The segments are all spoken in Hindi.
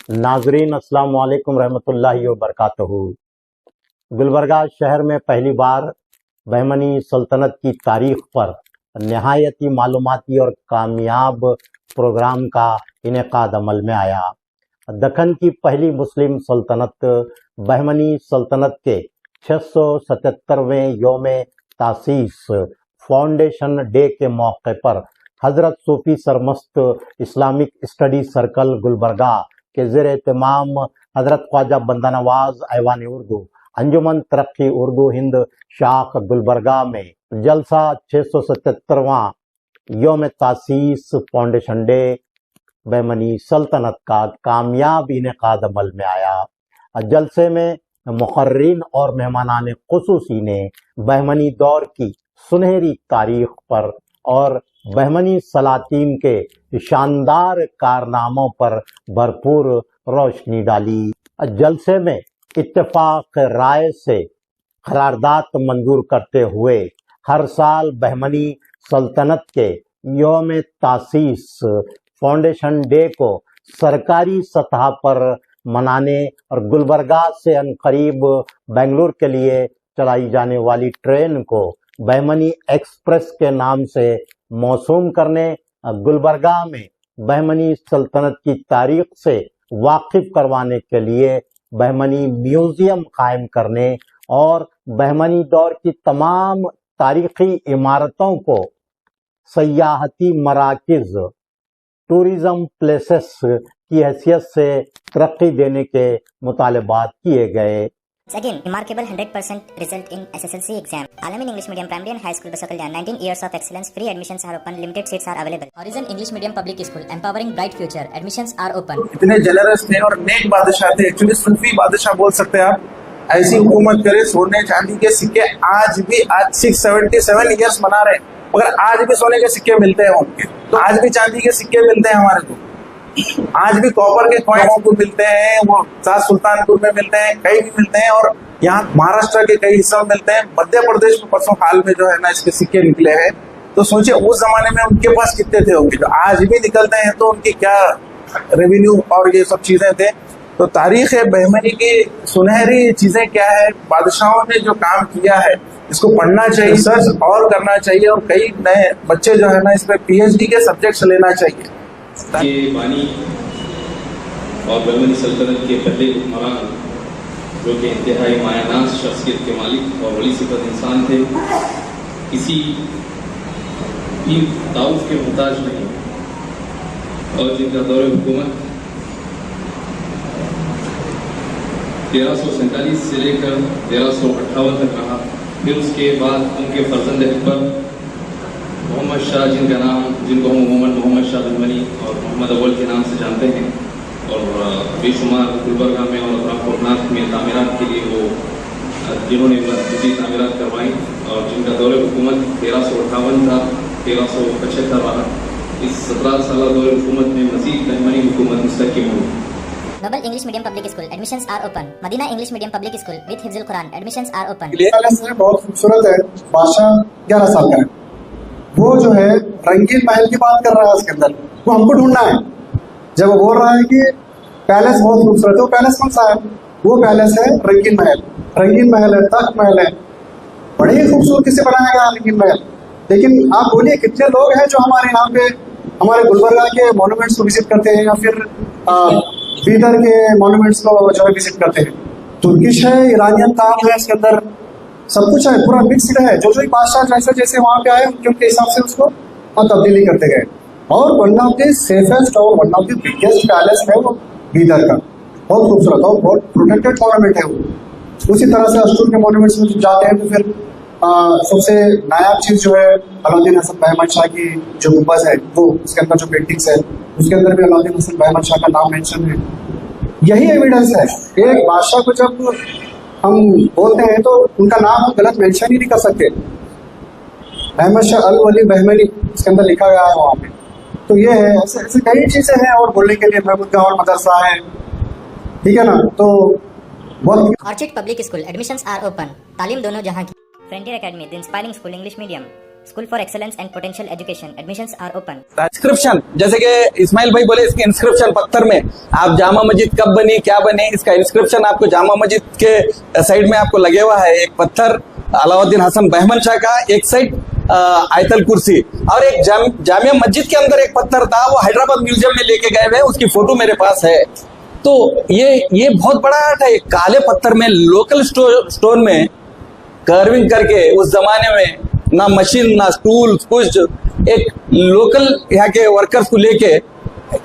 नाजरीन अस्सलाम वालेकुम रहमतुल्लाहि व बरकातहू। गुलबर्गा शहर में पहली बार बहमनी सल्तनत की तारीख पर नहायती मालूमाती और कामयाब प्रोग्राम का इनेकाद अमल में आया। दक्कन की पहली मुस्लिम सल्तनत बहमनी सल्तनत के 677वें योम तासीस फाउंडेशन डे के मौके पर हजरत सूफी Sarmast Islamic study circle Gulbarga के ज़ेर एहतमाम हजरत ख्वाजा बंदा नवाज ऐवान उर्दू अंजुमन तरक्की उर्दू हिंद शाख गुलबर्गा में जलसा 677वां योम तासीस फाउंडेशन डे बहमनी सल्तनत का कामयाब इनेकाद अमल में आया। जलसे में मुक़र्रिरीन और मेहमानान ख़ुसूसी ने बहमनी दौर की सुनहरी तारीख पर और बहमनी सलातीन के शानदार कारनामों पर भरपूर रोशनी डाली। जलसे में इत्तेफाक राय से करारदाद मंजूर करते हुए हर साल बहमनी सल्तनत के योम तासीस फाउंडेशन डे को सरकारी सतह पर मनाने और गुलबर्गा से अनकरीब बेंगलुरु के लिए चलाई जाने वाली ट्रेन को बहमनी एक्सप्रेस के नाम से मौसूम करने, गुलबर्गा में बहमनी सल्तनत की तारीख से वाकिफ करवाने के लिए बहमनी म्यूजियम कायम करने और बहमनी दौर की तमाम तारीखी इमारतों को सयाहती मराकिज टूरिज्म प्लेसेस की हैसियत से तरक्की देने के मुतालबात किए गए। Again, remarkable 100% result in SSLC exam. Alamin English Medium Primary and High School Basakalyan, 19 years of excellence. Free admissions are open. Limited seats are available. Horizon English Medium Public School, empowering bright future. Admissions are open. इतने जनरस थे और नेक बादशाह थे, एक्चुअली सूफी बादशाह बोल सकते हैं आप। ऐसी हुकूमत करे, सोने चांदी के सिक्के आज 677 ईयर्स मना रहे हैं, मगर आज भी सोने के सिक्के मिलते हैं उनके, तो आज भी चांदी के सिक्के मिलते हैं हमारे को, आज भी कॉपर के कॉइन्स को मिलते हैं, वो शाह सुल्तानपुर में मिलते हैं, कहीं भी मिलते हैं, और यहाँ महाराष्ट्र के कई हिस्सों में मिलते हैं। मध्य प्रदेश में परसों हाल में जो है ना इसके सिक्के निकले हैं, तो सोचिए उस जमाने में उनके पास कितने थे होंगे, जो आज भी निकलते हैं, तो उनकी क्या रेवेन्यू और ये सब चीजें थे। तो तारीख है बहमनी की सुनहरी चीजें क्या है, बादशाहों ने जो काम किया है इसको पढ़ना चाहिए, सर्च और करना चाहिए, और कई नए बच्चे जो है ना इसमें PhD के सब्जेक्ट्स लेना चाहिए। ये बानी और बहमनी सल्तनत के पहले हुक्मरान जो कि इंतहाई मायानाज शख्सियत के मालिक और बड़ी सिफत इंसान थे, किसी भी ताउफ के मुहताज नहीं, और जिनका दौर हुकूमत 1347 से लेकर 1358 तक रहा। फिर उसके बाद उनके फर्जंद अकबर मोहम्मद शाह, जिनको हम मोहम्मद शाह बहमनी और मोहम्मद अव्वल के नाम से जानते हैं, और बेशुमार गुलबर्गा में और अतराफनाथ में तामीरात के लिए वो जिन्होंने मस्जिदी तामीरात करवाई, और जिनका दौर हुकूमत 1358 था, 1375 रहा। इस 17 साल दौर हुकूमत में मज़ीद बहमनी हुकूमत मुस्तहकम हुई। Noble English Medium Public School, admissions are open. Madina English Medium Public School with Hifzul Quran, admissions are open. ये पैलेस है, बहुत खूबसूरत है। बादशाह 11 साल का है, वो जो है रंगीन महल की बात कर रहा है, उसके अंदर वो हमको ढूंढना है। जब वो बोल रहा है कि पैलेस बहुत खूबसूरत है, वो पैलेस कौन सा है? वो पैलेस है रंगीन महल। रंगीन महल है, तख्त महल है, बड़े ही खूबसूरती से बनाया गया रंगीन महल। लेकिन आप बोलिए कितने लोग हैं जो हमारे यहाँ पे हमारे गुलबर्गा के मॉन्यूमेंट्स को विजिट करते हैं, या फिर बीदर के मॉन्यूमेंट्स को जो है विजिट करते हैं? तुर्किश है, ईरानियन काम है, इसके अंदर सब कुछ है, पूरा मिक्सड है। जो बादशाह जैसे जैसे वहाँ पे आए उनके हिसाब से उसको तब्दीली करते गए। और वन ऑफ द सेफेस्ट और one of the biggest palace है वो बीदर का, बहुत खूबसूरत और बहुत प्रोटेक्टेड मॉन्यूमेंट है वो। उसी तरह से अशतूर के मॉन्यूमेंट्स में जाते हैं तो फिर सबसे नायाब चीज जो है अलाउद्दीन हसन बहमन शाह की जो गुंबद है, वो उसके अंदर जो पेंटिंग्स है उसके अंदर भी अलाउद्दीन हसन बहमन शाह का नाम मेंशन है। यही एविडेंस है कि एक बादशाह को जब हम बोलते हैं तो उनका नाम हम गलत मेंशन ही नहीं कर सकते। अहमद शाह अल वली बहमनी इसके अंदर लिखा गया है वहाँ पे। तो ये है, ऐसे ऐसे कई चीजें हैं और बोलने के लिए। महमूदगाह और मदरसा है, ठीक है ना। तो बहुत Orchid Public School, admissions are open. तालीम दोनों जहां की. Frontier Academy, the inspiring school English medium. School for excellence and potential education. Admissions are open. Inscription, जैसे कि इस्माइल भाई बोले, इसके इंस्क्रिप्शन पत्थर में आप जामा मस्जिद कब बनी, क्या बनी, इसका इंस्क्रिप्शन आपको जामा मस्जिद के साइड में आपको लगे हुआ है। एक पत्थर अलाउद्दीन हसन बहमन शाह का, एक साइड आयतल कुर्सी, और एक जामिया मस्जिद के अंदर एक पत्थर था, वो हैदराबाद म्यूजियम में लेके गए हुए, उसकी फोटो मेरे पास है। तो ये बहुत बड़ा आर्ट है। काले पत्थर में लोकल स्टोन में कर्विंग करके, उस जमाने में ना मशीन ना टूल्स कुछ, एक लोकल यहाँ के वर्कर्स को लेके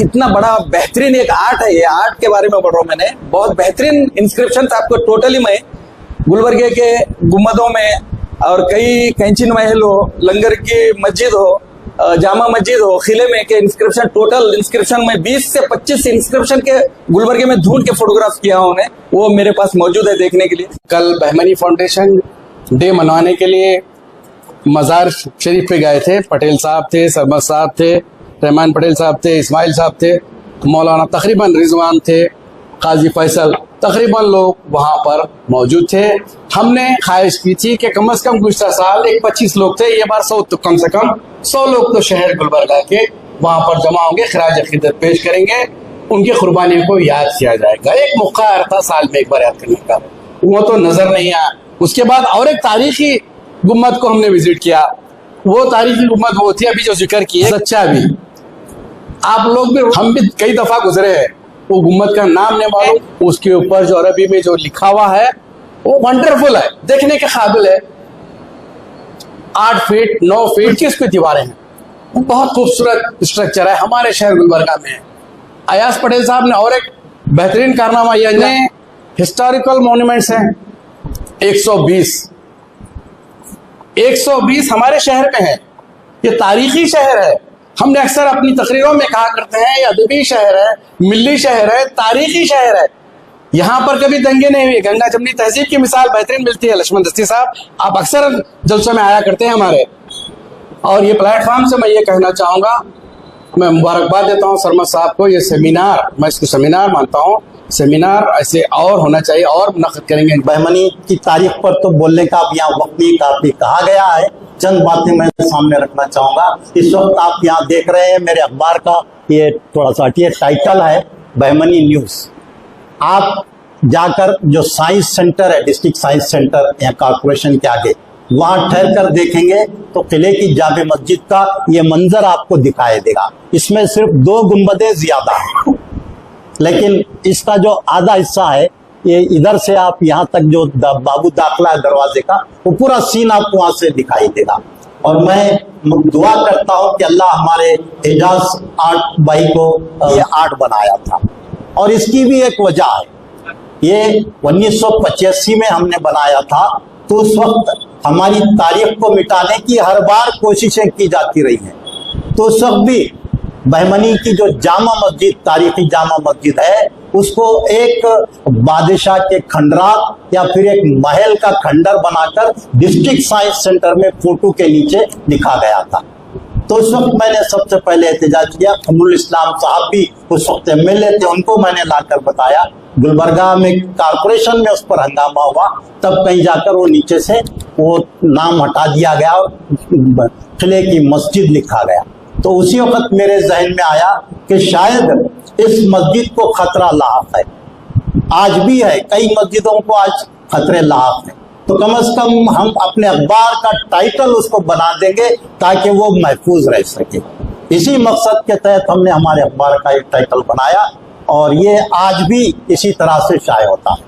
इतना बड़ा बेहतरीन एक आर्ट है। ये आर्ट के बारे में पढ़ रहा हूँ मैंने, बहुत बेहतरीन इंस्क्रिप्शन आपको टोटली मैं गुलबर्गे के गुम्बदों में और कई कैंचिन महल हो, लंगर की मस्जिद हो, जामा मस्जिद हो, किले में के इंस्क्रिप्शन, टोटल इंस्क्रिप्शन में 20 से 25 इंस्क्रिप्शन के गुलबर्गे में ढूंढ के फोटोग्राफ किया उन्हें, वो मेरे पास मौजूद है देखने के लिए। कल बहमनी फाउंडेशन डे मनवाने के लिए मजार शरीफ पे गए थे। पटेल साहब थे, सरमद साहब थे, रहमान पटेल साहब थे, इस्माइल साहब थे, मौलाना तकरीबन रिजवान थे, काजी फैसल, तकरीबन लोग वहां पर मौजूद थे। हमने ख्वाहिश की थी कि कम से कम गुज़श्ता साल 25 लोग थे, ये बार 100 तो कम से कम 100 लोग तो शहर गुलबर्गा के वहां पर जमा होंगे, खराज अकीदत पेश करेंगे, उनकी कुर्बानियों को याद किया जाएगा। एक मौका आया था साल में एक बार याद करने का, वो तो नजर नहीं आया। उसके बाद और एक तारीखी गुम्बद को हमने विजिट किया। वो तारीखी गुम्बद वो थी अभी जो जिक्र की है, सच्चा भी। आप लोग भी, हम भी कई दफा गुजरे हैं, वो गुम्बद का नाम नहीं मालूम, उसके ऊपर जो अरबी में जो लिखा हुआ है वो वंडरफुल है, देखने के काबिल है। 8 फीट 9 फीट की उसकी दीवारें हैं, वो बहुत खूबसूरत स्ट्रक्चर है, हमारे शहर गुलबर्गा में है। अयाज पटेल साहब ने और एक बेहतरीन कारनामा यह है, हिस्टोरिकल मॉन्यूमेंट्स हैं 120 हमारे शहर में है। ये तारीखी शहर है। हमने अक्सर अपनी तकरीरों में कहा करते हैं ये अदबी शहर है, मिल्ली शहर है, तारीखी शहर है। यहाँ पर कभी दंगे नहीं हुए। गंगा जमनी तहजीब की मिसाल बेहतरीन मिलती है। लक्ष्मण दस्ती साहब, आप अक्सर जलसों में आया करते हैं हमारे, और ये प्लेटफॉर्म से मैं ये कहना चाहूंगा, मैं मुबारकबाद देता हूँ सरमद साहब को। ये सेमिनार, मैं इसको सेमिनार मानता हूँ, सेमिनार ऐसे और होना चाहिए और मुनक़्क़िद करेंगे। बहमनी की तारीख पर तो बोलने का अब यहाँ वक्त नहीं, काफी कहा गया है। चंद बातें मैं सामने रखना चाहूंगा। इस वक्त आप यहाँ देख रहे हैं मेरे अखबार का ये थोड़ा सा टाइटल है बहमनी न्यूज। आप जाकर जो साइंस सेंटर है, डिस्ट्रिक्ट साइंस सेंटर या कॉर्पोरेशन के आगे, वहां ठहर कर देखेंगे तो किले की जामे मस्जिद का ये मंजर आपको दिखाई देगा। इसमें सिर्फ 2 गुंबदें ज्यादा हैं, लेकिन इसका जो आधा हिस्सा है, ये इधर से आप यहाँ तक जो बाबू दाखला है दरवाजे का, वो पूरा सीन आपको वहां से दिखाई देगा। और मैं दुआ करता हूँ कि अल्लाह हमारे एजाज आर्ट भाई को ये आर्ट बनाया था, और इसकी भी एक वजह है। ये 1985 में हमने बनाया था, तो उस वक्त हमारी तारीख को मिटाने की हर बार कोशिशें की जाती रही हैं। तो उस वक्त भी बहमनी की जो जामा मस्जिद, तारीखी जामा मस्जिद है, उसको एक बादशाह के खंडरात या फिर एक महल का खंडर बनाकर डिस्ट्रिक्ट साइंस सेंटर में फोटो के नीचे लिखा गया था। तो उस वक्त मैंने सबसे पहले एहतजाज किया। कमरुल इस्लाम साहब भी उस वक्त एमएलए थे, उनको मैंने लाकर बताया। गुलबर्गा में कॉर्पोरेशन में उस पर हंगामा हुआ, तब कहीं जाकर वो नीचे से वो नाम हटा दिया गया और किले की मस्जिद लिखा गया। तो उसी वक्त मेरे जहन में आया कि शायद इस मस्जिद को खतरा लाहक है, आज भी है, कई मस्जिदों को आज खतरे लाहक है। तो कम से कम हम अपने अखबार का टाइटल उसको बना देंगे ताकि वो महफूज रह सके। इसी मकसद के तहत हमने हमारे अखबार का एक टाइटल बनाया, और ये आज भी इसी तरह से शाये होता है।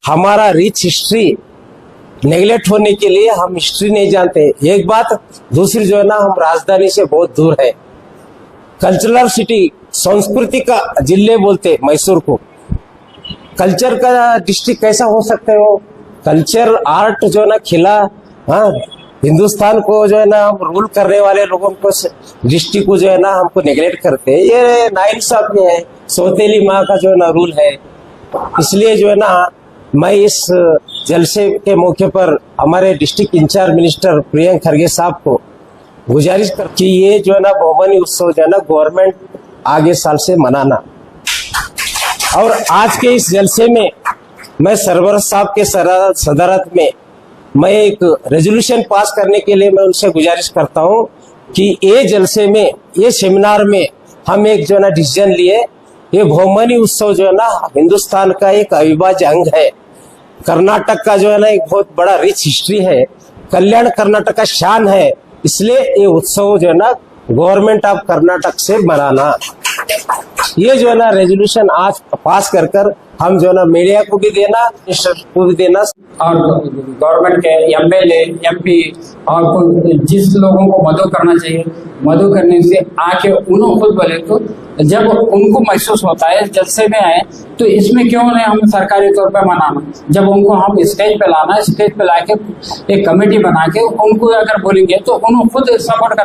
हमारा रिच हिस्ट्री नेगलेक्ट होने के लिए हम हिस्ट्री नहीं जानते, एक बात। दूसरी जो है ना, हम राजधानी से बहुत दूर है। कल्चरल सिटी, संस्कृति का जिले बोलते मैसूर को। कल्चर का डिस्ट्रिक्ट कैसा हो सकते हो? कल्चर आर्ट जो है ना खिला, हाँ, हिंदुस्तान को जो है ना रूल करने वाले लोगों को, डिस्ट्रिक्ट को जो है ना हमको नेगलेक्ट करते हैं। ये नाइंसाफ में है, सौतेली माँ का जो है ना रूल है। इसलिए जो है ना मैं इस जलसे के मौके पर हमारे district incharge minister Priyank Kharge sahab को गुजारिश कर कि ये जो है ना बहमनी उत्सव जो है ना गवर्नमेंट आगे साल से मनाना। और आज के इस जलसे में मैं सरवर साहब के सदारत में मैं एक रेजोल्यूशन पास करने के लिए मैं उनसे गुजारिश करता हूं कि ये जलसे में, ये सेमिनार में हम एक जो है ना डिसीजन लिए, ये भौमनी उत्सव जो है ना हिंदुस्तान का एक अविभाज्य अंग है। कर्नाटक का जो है ना एक बहुत बड़ा रिच हिस्ट्री है, कल्याण कर्नाटक का शान है, इसलिए ये उत्सव जो है ना गवर्नमेंट ऑफ कर्नाटक से मनाना, ये जो है ना रेजोल्यूशन आज पास कर हम जो है ना मीडिया को भी देना, मिनिस्टर को भी देना और गवर्नमेंट के एमएलए एमपी और जिस लोगों को मदद करना चाहिए, मदद करने से आके उन्होंने खुद बोले तो जब उनको महसूस होता है जलसे में आए तो इसमें क्यों नहीं हम सरकारी तौर पे मनाना, जब उनको हम स्टेज पे लाना, स्टेज पे लाके एक कमेटी बना के उनको अगर बोलेंगे तो उन्होंने खुद सपोर्ट कर